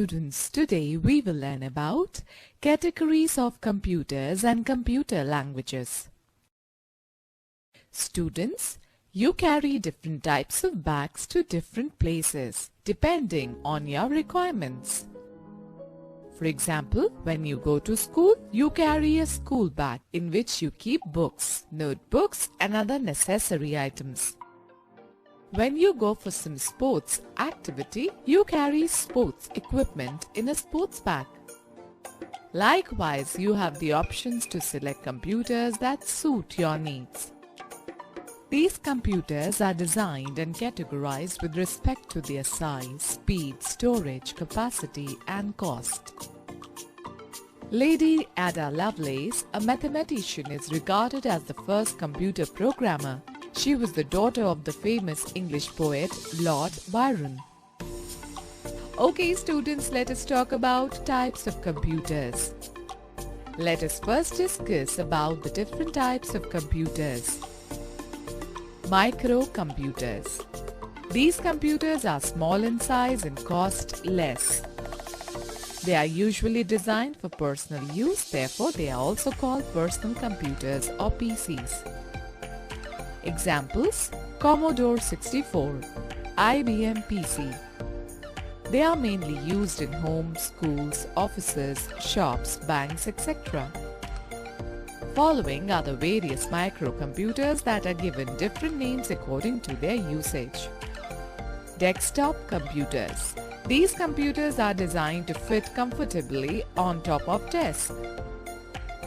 students, today we will learn about categories of computers and computer languages. Students, you carry different types of bags to different places depending on your requirements. For example, when you go to school, you carry a school bag in which you keep books, notebooks and other necessary items. When you go for some sports activity, you carry sports equipment in a sports bag. Likewise, you have the options to select computers that suit your needs. These computers are designed and categorized with respect to their size, speed, storage, capacity and cost. Lady Ada Lovelace, a mathematician, is regarded as the first computer programmer. She was the daughter of the famous English poet Lord Byron. Okay students, let us talk about types of computers. Let us first discuss about the different types of computers. Microcomputers. These computers are small in size and cost less. They are usually designed for personal use, therefore they are also called personal computers or PCs. Examples: Commodore 64, IBM PC. They are mainly used in homes, schools, offices, shops, banks, etc. Following are the various microcomputers that are given different names according to their usage. Desktop computers. These computers are designed to fit comfortably on top of desks.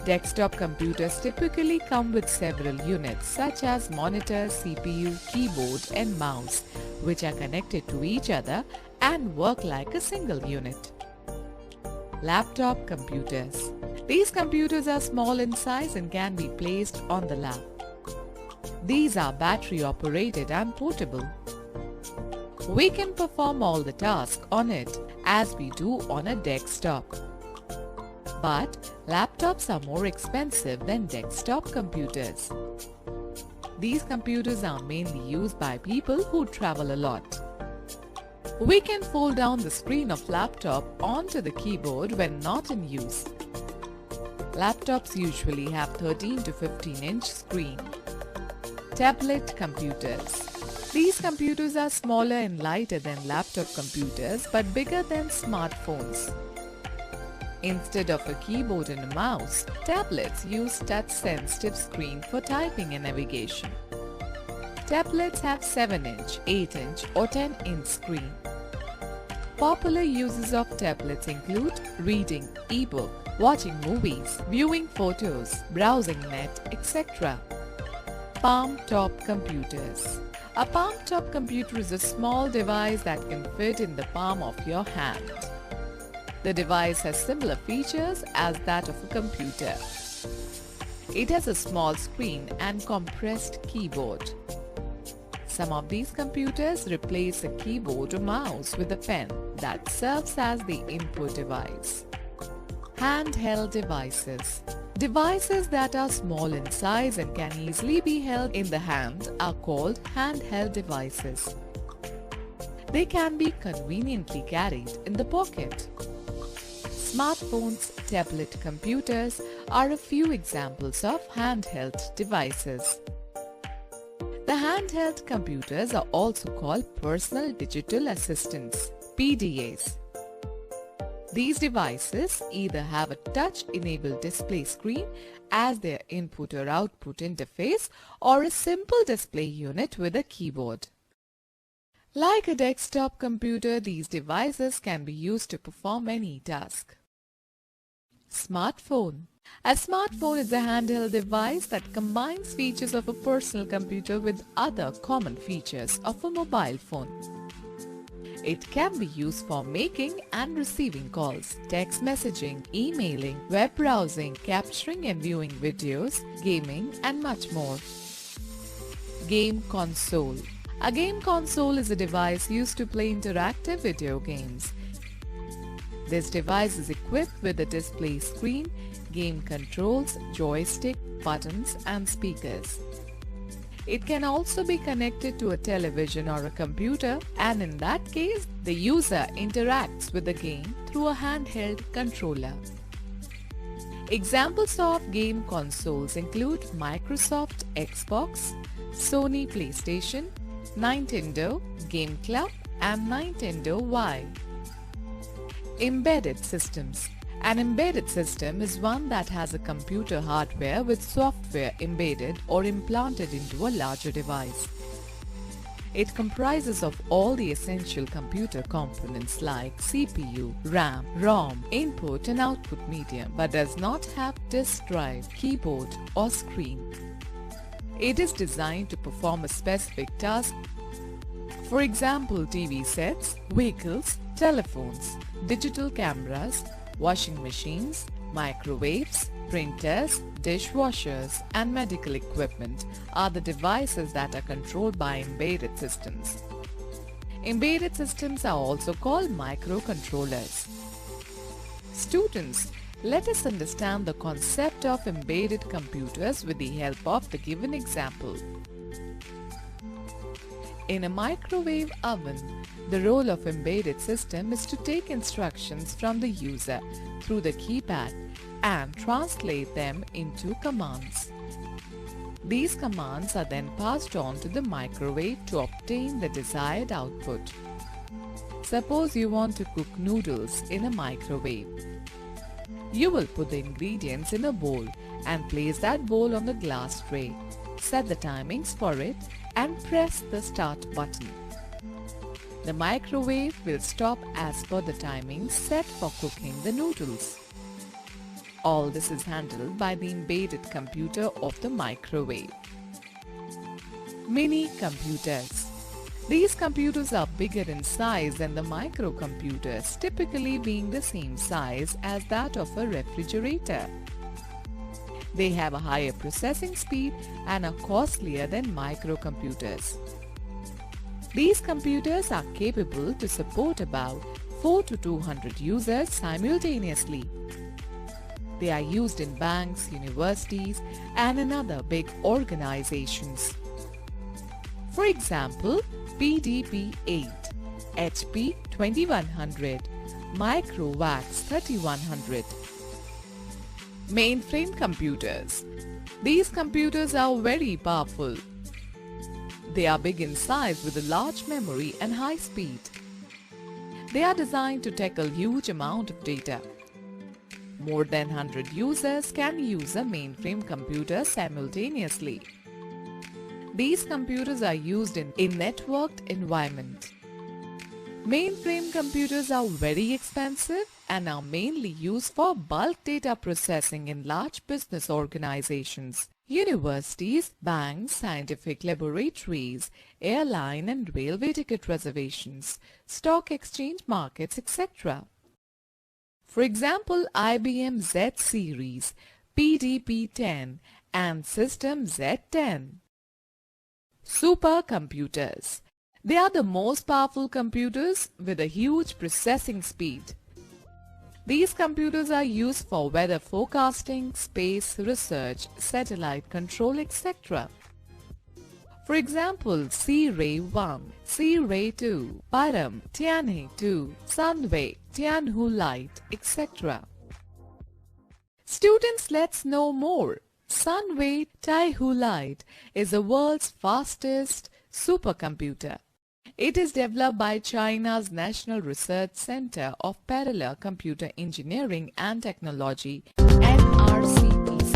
Desktop computers typically come with several units such as monitor, CPU, keyboard and mouse, which are connected to each other and work like a single unit. Laptop computers. These computers are small in size and can be placed on the lap. These are battery operated and portable. We can perform all the tasks on it as we do on a desktop. But laptops are more expensive than desktop computers. These computers are mainly used by people who travel a lot. We can fold down the screen of laptop onto the keyboard when not in use. Laptops usually have 13 to 15-inch screen. Tablet computers. These computers are smaller and lighter than laptop computers but bigger than smartphones. Instead of a keyboard and a mouse, tablets use touch-sensitive screen for typing and navigation. Tablets have 7-inch, 8-inch or 10-inch screen. Popular uses of tablets include reading, e-book, watching movies, viewing photos, browsing net, etc. Palm-top computers. A palm-top computer is a small device that can fit in the palm of your hand. The device has similar features as that of a computer. It has a small screen and compressed keyboard. Some of these computers replace a keyboard or mouse with a pen that serves as the input device. Handheld devices. Devices that are small in size and can easily be held in the hand are called handheld devices. They can be conveniently carried in the pocket. Smartphones, tablet computers are a few examples of handheld devices. The handheld computers are also called Personal Digital Assistants, PDAs. These devices either have a touch-enabled display screen as their input or output interface or a simple display unit with a keyboard. Like a desktop computer, these devices can be used to perform any task. Smartphone. A smartphone is a handheld device that combines features of a personal computer with other common features of a mobile phone. It can be used for making and receiving calls, text messaging, emailing, web browsing, capturing and viewing videos, gaming and much more. Game console. A game console is a device used to play interactive video games. This device is equipped with a display screen, game controls, joystick, buttons and speakers. It can also be connected to a television or a computer, and in that case, the user interacts with the game through a handheld controller. Examples of game consoles include Microsoft Xbox, Sony PlayStation, Nintendo Game Club, and Nintendo Wii. Embedded systems. An embedded system is one that has a computer hardware with software embedded or implanted into a larger device. It comprises of all the essential computer components like CPU, RAM, ROM, input and output medium, but does not have disk drive, keyboard or screen. It is designed to perform a specific task. For example, TV sets, vehicles, telephones, digital cameras, washing machines, microwaves, printers, dishwashers, and medical equipment are the devices that are controlled by embedded systems. Embedded systems are also called microcontrollers. Students, let us understand the concept of embedded computers with the help of the given example. In a microwave oven, the role of embedded system is to take instructions from the user through the keypad and translate them into commands. These commands are then passed on to the microwave to obtain the desired output. Suppose you want to cook noodles in a microwave. You will put the ingredients in a bowl and place that bowl on the glass tray. Set the timings for it and press the start button. The microwave will stop as per the timings set for cooking the noodles. All this is handled by the embedded computer of the microwave. Mini computers. These computers are bigger in size than the microcomputers, typically being the same size as that of a refrigerator. They have a higher processing speed and are costlier than microcomputers. These computers are capable to support about 4 to 200 users simultaneously. They are used in banks, universities, and in other big organizations. For example, PDP-8, HP 2100, Microvax 3100. Mainframe computers. These computers are very powerful. They are big in size with a large memory and high speed. They are designed to tackle huge amount of data. More than 100 users can use a mainframe computer simultaneously. These computers are used in a networked environment. Mainframe computers are very expensive and are mainly used for bulk data processing in large business organizations, universities, banks, scientific laboratories, airline and railway ticket reservations, stock exchange markets, etc. For example, IBM Z series, PDP-10 and System Z10. Supercomputers. They are the most powerful computers with a huge processing speed. These computers are used for weather forecasting, space research, satellite control, etc. For example, C-Ray-1, C-Ray-2, Param, Tianhe-2, Sunway, Tianhu Light, etc. Students, let's know more. Sunway Tianhu Light is the world's fastest supercomputer. It is developed by China's National Research Center of Parallel Computer Engineering and Technology, NRCPC.